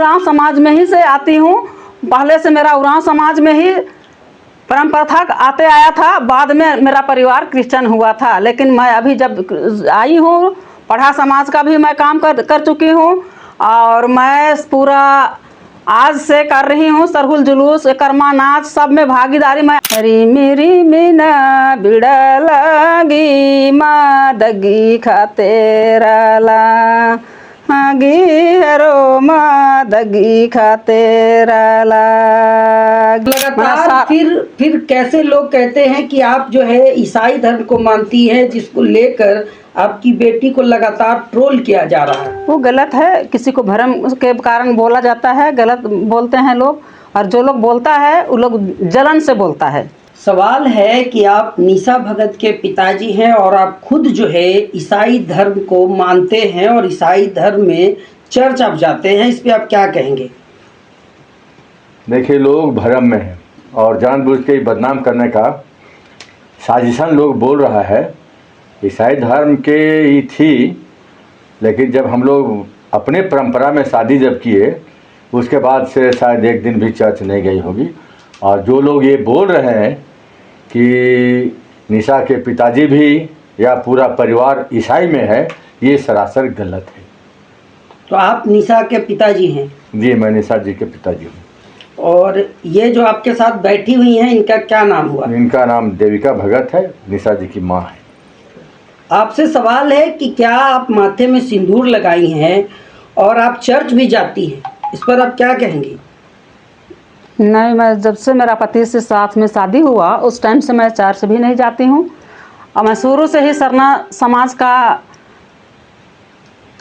उरांव समाज में ही से आती हूँ। पहले से मेरा उरांव समाज में ही परंपरा था, आते आया था। बाद में मेरा परिवार क्रिश्चियन हुआ था, लेकिन मैं अभी जब आई हूँ, पढ़ा समाज का भी मैं काम कर चुकी हूँ। और मैं पूरा आज से कर रही हूँ सरहुल जुलूस, कर्मा नाच, सब में भागीदारी। मैं हरी मेरी मीना बिड़ा लगी मादगी खातेराला हागी हरो मादगी खातेराला। लगातार फिर कैसे लोग कहते हैं कि आप जो है ईसाई धर्म को मानती हैं, जिसको लेकर आपकी बेटी को लगातार ट्रोल किया जा रहा है। वो गलत है, किसी को भरम के कारण बोला जाता है, गलत बोलते हैं लोग। और जो लोग बोलता है वो लोग जलन से बोलता है। सवाल है कि आप निशा भगत के पिताजी हैं और आप खुद जो है ईसाई धर्म को मानते हैं और ईसाई धर्म में चर्च आप जाते हैं, इस पे आप क्या कहेंगे? देखिए, लोग भरम में हैं और जानबूझ के बदनाम करने का साजिशन लोग बोल रहा है। ईसाई धर्म के ही थी, लेकिन जब हम लोग अपने परंपरा में शादी जब किए, उसके बाद से शायद एक दिन भी चर्च नहीं गई होगी। और जो लोग ये बोल रहे हैं कि निशा के पिताजी भी या पूरा परिवार ईसाई में है, ये सरासर गलत है। तो आप निशा के पिताजी हैं? जी, मैं निशा जी के पिताजी हूँ। और ये जो आपके साथ बैठी हुई हैं, इनका क्या नाम हुआ? इनका नाम देविका भगत है, निशा जी की माँ है। आपसे सवाल है कि क्या आप माथे में सिंदूर लगाई हैं और आप चर्च भी जाती हैं, इस पर आप क्या कहेंगी? नहीं, मैं जब से मेरा पति से साथ में शादी हुआ उस टाइम से मैं चर्च भी नहीं जाती हूँ। और मैं शुरू से ही सरना समाज का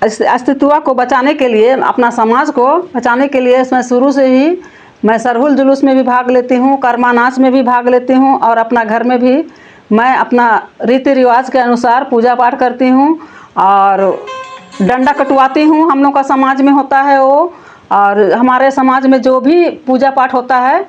अस्तित्व को बचाने के लिए, अपना समाज को बचाने के लिए मैं शुरू से ही मैं सरहुल जुलूस में भी भाग लेती हूँ, कर्मा नाच में भी भाग लेती हूँ। और अपना घर में भी मैं अपना रीति रिवाज के अनुसार पूजा पाठ करती हूँ और डंडा कटवाती हूँ। हम लोग का समाज में होता है वो। और हमारे समाज में जो भी पूजा पाठ होता है,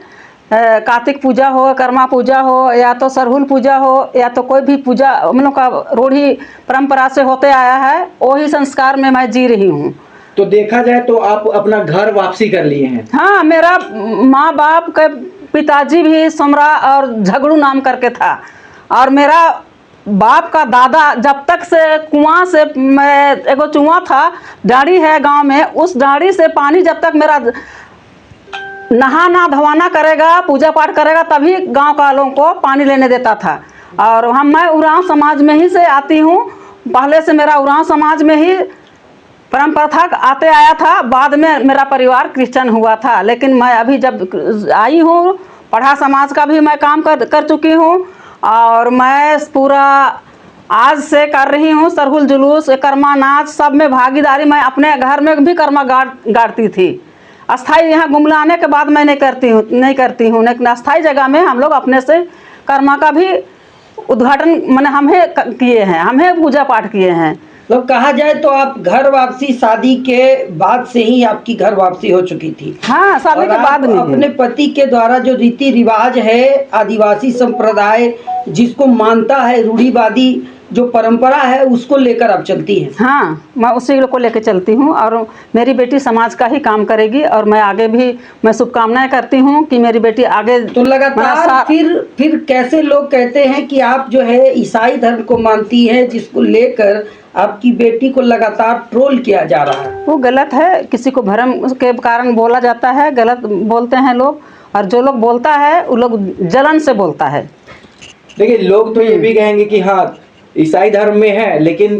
कार्तिक पूजा हो, कर्मा पूजा हो, या तो सरहुल पूजा हो, या तो कोई भी पूजा हम लोग का रूढ़ी परंपरा से होते आया है, वही संस्कार में मैं जी रही हूँ। तो देखा जाए तो आप अपना घर वापसी कर लिए हैं? हाँ, मेरा माँ बाप के पिताजी भी समरा और झगड़ू नाम करके था। और मेरा बाप का दादा जब तक से कुआं से, मैं एगो चुआ था, डाड़ी है गांव में, उस डाड़ी से पानी जब तक मेरा नहाना धोवाना करेगा, पूजा पाठ करेगा, तभी गांव का लोगों को पानी लेने देता था। और मैं उरांव समाज में ही से आती हूँ। पहले से मेरा उरांव समाज में ही परंपरा था, आते आया था। बाद में मेरा परिवार क्रिश्चियन हुआ था, लेकिन मैं अभी जब आई हूँ, पढ़ा समाज का भी मैं काम कर चुकी हूँ। और मैं पूरा आज से कर रही हूँ सरहुल जुलूस, कर्मा नाच, सब में भागीदारी। मैं अपने घर में भी कर्मा गाड़ती थी। अस्थाई यहाँ गुमलाने के बाद मैं नहीं करती हूँ, लेकिन अस्थाई जगह में हम लोग अपने से कर्मा का भी उद्घाटन मैंने हमें किए हैं, हमें पूजा पाठ किए हैं। तो कहा जाए तो आप घर वापसी शादी के बाद से ही आपकी घर वापसी हो चुकी थी? हाँ, शादी के बाद नहीं। अपने पति के द्वारा जो रीति रिवाज है, आदिवासी संप्रदाय जिसको मानता है, रूढ़िवादी जो परंपरा है, उसको लेकर आप चलती हैं? हाँ, मैं उसी को लेकर चलती हूँ। और मेरी बेटी समाज का ही काम करेगी और मैं आगे भी मैं शुभकामनाएं करती हूँ कि मेरी बेटी आगे। तो लगातार फिर कैसे लोग कहते हैं कि आप जो है ईसाई धर्म को मानती हैं, जिसको लेकर आपकी बेटी को लगातार ट्रोल किया जा रहा है? वो गलत है, किसी को भरम के कारण बोला जाता है, गलत बोलते हैं लोग। और जो लोग बोलता है वो लोग जलन से बोलता है। देखिए, लोग तो ये भी कहेंगे कि हाँ ईसाई धर्म में है, लेकिन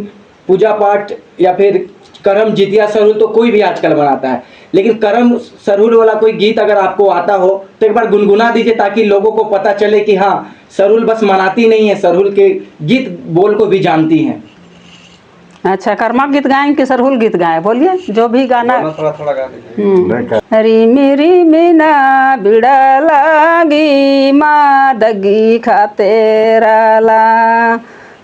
पूजा पाठ या फिर करम जितिया सरहुल तो कोई भी आजकल बनाता है। लेकिन करम सरहुल वाला कोई गीत अगर आपको आता हो तो एक बार गुनगुना दीजिए, ताकि लोगों को पता चले कि हाँ सरहुल बस मनाती नहीं है, सरहुल के गीत बोल को भी जानती हैं। अच्छा, कर्मा गीत गाएं कि सरहुल गीत गाएं? बोलिए, जो भी गाना। थोड़ा थोड़ा गा दीजिए। हरी मेरी मीना बिड़ा लगी मादगी खातेराला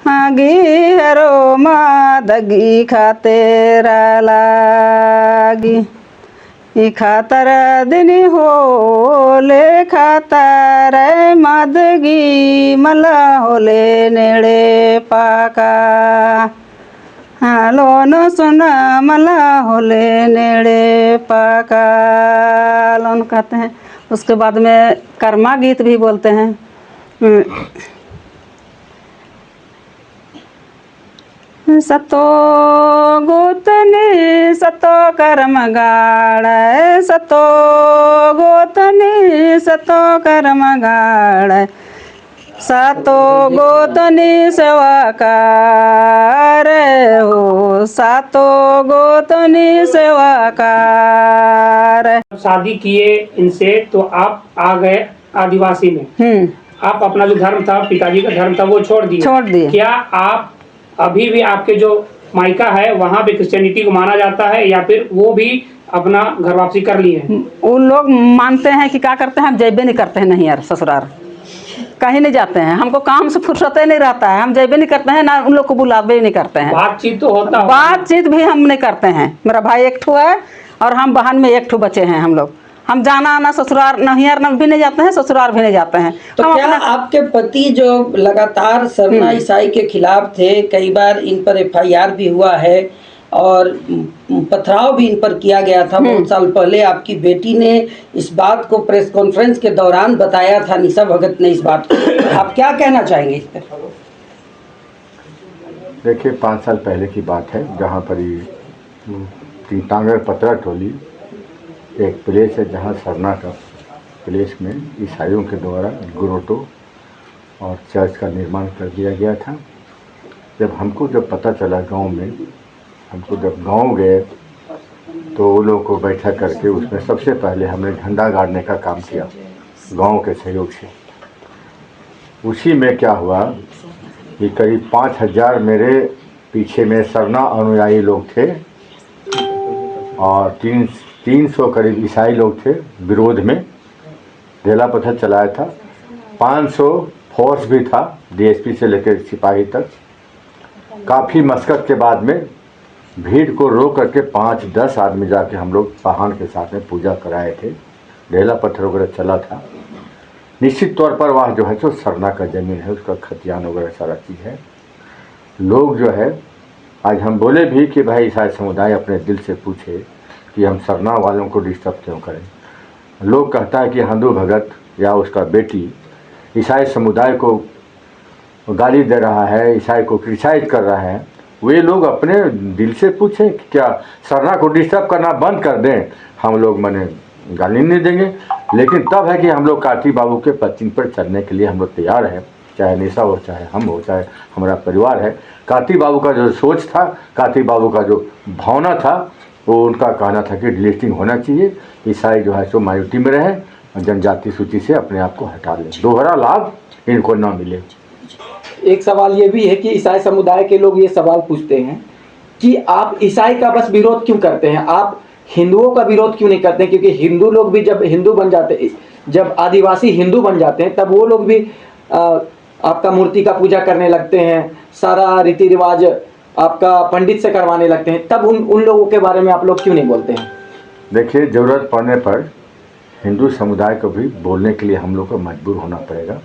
हागी हरो मादगी खातेराला गी खातर दिन हो ले खातर मादगी मला होले नेड़े पाका हालो न सुना मला होले नेड़े पकालोन कहते हैं। उसके बाद में कर्मा गीत भी बोलते हैं। सतो गोतनी सतो कर्म गाड़, सतो गोतनी सतो कर्म गाड़, सातो गोतनी सेवा कार हो, सातो गोतनी सेवा कार। शादी किए इनसे तो आप आ गए आदिवासी में। आप अपना जो धर्म था, पिताजी का धर्म था, वो छोड़ दिए। क्या आप अभी भी आपके जो मायका है वहाँ पे क्रिश्चियनिटी को माना जाता है, या फिर वो भी अपना घर वापसी कर लिए हैं? उन लोग मानते हैं कि क्या करते हैं, हम जैबे नहीं करते हैं। नहीं यार ससुराल कहीं नहीं जाते हैं, हमको काम से फुर्सत नहीं रहता है, हम जैबे नहीं करते हैं, ना उन लोग को बुलावे नहीं करते हैं। बातचीत तो होता है? बातचीत भी हम नहीं करते हैं। मेरा भाई एक ठो है और हम बहन में एक ठो बचे हैं। हम जाना आना ससुराल नहियर भी नहीं जाते हैं, ससुराल भी नहीं जाते हैं। तो क्या आपके पति जो लगातार सरना ईसाई के खिलाफ थे, कई बार इन पर FIR भी हुआ है और पथराव भी इन पर किया गया था बहुत साल पहले, आपकी बेटी ने इस बात को प्रेस कॉन्फ्रेंस के दौरान बताया था, निशा भगत ने इस बात को, आप क्या कहना चाहेंगे इस पर? देखिए 5 साल पहले की बात है, जहाँ पर तीतांगर पतरा टोली एक प्लेस है जहाँ सरना का प्लेस में ईसाइयों के द्वारा ग्रोटो और चर्च का निर्माण कर दिया गया था। जब पता चला गांव में, जब गांव गए तो वो लोग को बैठा करके उसमें सबसे पहले हमने झंडा गाड़ने का काम किया गांव के सहयोग से। उसी में क्या हुआ कि करीब 5000 मेरे पीछे में सरना अनुयायी लोग थे और 300 करीब ईसाई लोग थे विरोध में। ढेला पत्थर चलाया था, 500 फोर्स भी था, DSP से लेकर सिपाही तक। काफ़ी मशक्क़त के बाद में भीड़ को रोक करके 5-10 आदमी जाके हम लोग वाहन के साथ में पूजा कराए थे। ढेला पत्थर वगैरह चला था। निश्चित तौर पर वह जो है सो सरना का ज़मीन है, उसका खतियान वगैरह सारा चीज़ है। लोग जो है आज हम बोले भी कि भाई ईसाई समुदाय अपने दिल से पूछे कि हम सरना वालों को डिस्टर्ब क्यों करें। लोग कहता है कि हंदू भगत या उसका बेटी ईसाई समुदाय को गाली दे रहा है, ईसाई को क्रिटिसाइज कर रहा है। वे लोग अपने दिल से पूछें कि क्या सरना को डिस्टर्ब करना बंद कर दें, हम लोग मने गाली नहीं देंगे। लेकिन तब है कि हम लोग कार्तिक बाबू के पत्नी पर चलने के लिए हम लोग तैयार हैं, चाहे निशा हो, चाहे हम हो, चाहे हमारा परिवार है। कार्तिक बाबू का जो सोच था, कार्तिक बाबू का जो भावना था, वो उनका कहना था कि डिलिस्टिंग होना चाहिए, ईसाई जो है सो माइनॉरिटी में रहे, जनजाति सूची से अपने आप को हटा लें, दोहरा लाभ इनको ना मिले। एक सवाल ये भी है कि ईसाई समुदाय के लोग ये सवाल पूछते हैं कि आप ईसाई का बस विरोध क्यों करते हैं, आप हिंदुओं का विरोध क्यों नहीं करते हैं? क्योंकि हिंदू लोग भी जब हिंदू बन जाते, जब आदिवासी हिंदू बन जाते हैं, तब वो लोग भी आपका मूर्ति का पूजा करने लगते हैं, सारा रीति रिवाज आपका पंडित से करवाने लगते हैं, तब उन लोगों के बारे में आप लोग क्यों नहीं बोलते हैं? देखिए, ज़रूरत पड़ने पर हिंदू समुदाय को भी बोलने के लिए हम लोग को मजबूर होना पड़ेगा।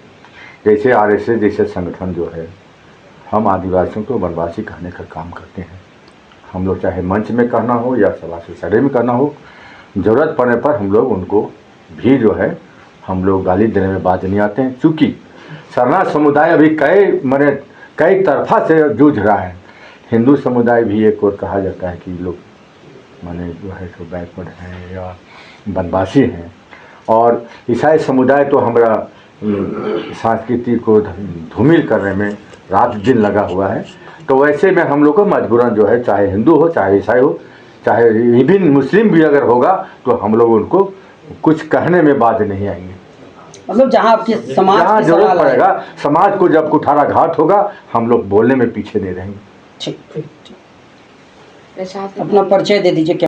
जैसे RSS जैसे संगठन जो है, हम आदिवासियों को वनवासी कहने का काम करते हैं। हम लोग चाहे मंच में कहना हो या सभा सुसाइडे में कहना हो, ज़रूरत पड़ने पर हम लोग उनको भी जो है हम लोग गाली देने में बाज नहीं आते हैं। चूँकि सरना समुदाय अभी कई तरफा से जूझ रहा है। हिंदू समुदाय भी एक और कहा जाता है कि लोग माने जो है सो बैकवर्ड हैं या वनवासी हैं, और ईसाई समुदाय तो हमारा संस्कृति को धूमिल करने में रात दिन लगा हुआ है। तो वैसे में हम लोग को मजबूरन जो है, चाहे हिंदू हो, चाहे ईसाई हो, चाहे इवन मुस्लिम भी अगर होगा, तो हम लोग उनको कुछ कहने में बात नहीं आएंगे। मतलब जहाँ आपके समाज जहाँ जरूरत पड़ेगा, समाज को जब कुठारा घात होगा, हम लोग बोलने में पीछे नहीं रहेंगे। ठीक, अपना परिचय दे दीजिए। क्या